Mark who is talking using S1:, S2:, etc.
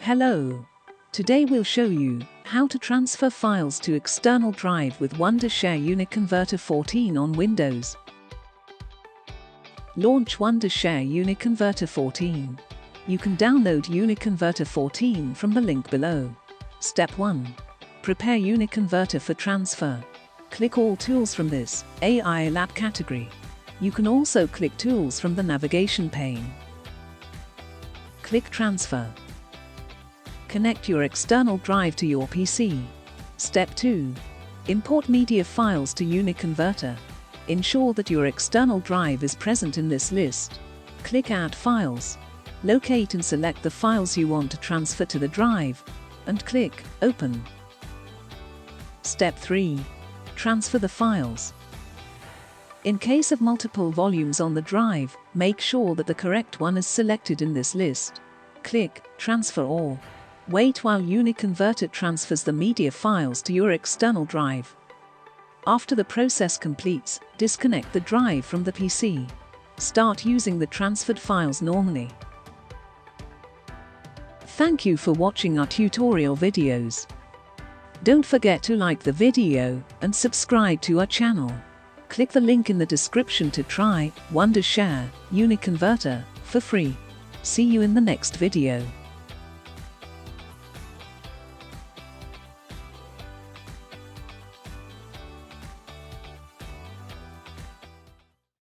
S1: Hello! Today we'll show you how to transfer files to external drive with Wondershare UniConverter 14 on Windows. Launch Wondershare UniConverter 14. You can download UniConverter 14 from the link below. Step 1. Prepare UniConverter for transfer. Click all tools from this AI lab category. You can also click tools from the navigation pane. Click Transfer. Connect your external drive to your PC. Step 2. Import media files to UniConverter. Ensure that your external drive is present in this list. Click Add Files. Locate and select the files you want to transfer to the drive, and click Open. Step 3. Transfer the files. In case of multiple volumes on the drive, make sure that the correct one is selected in this list. Click Transfer All. Wait while UniConverter transfers the media files to your external drive. After the process completes, disconnect the drive from the PC. Start using the transferred files normally. Thank you for watching our tutorial videos. Don't forget to like the video and subscribe to our channel. Click the link in the description to try Wondershare UniConverter for free. See you in the next video.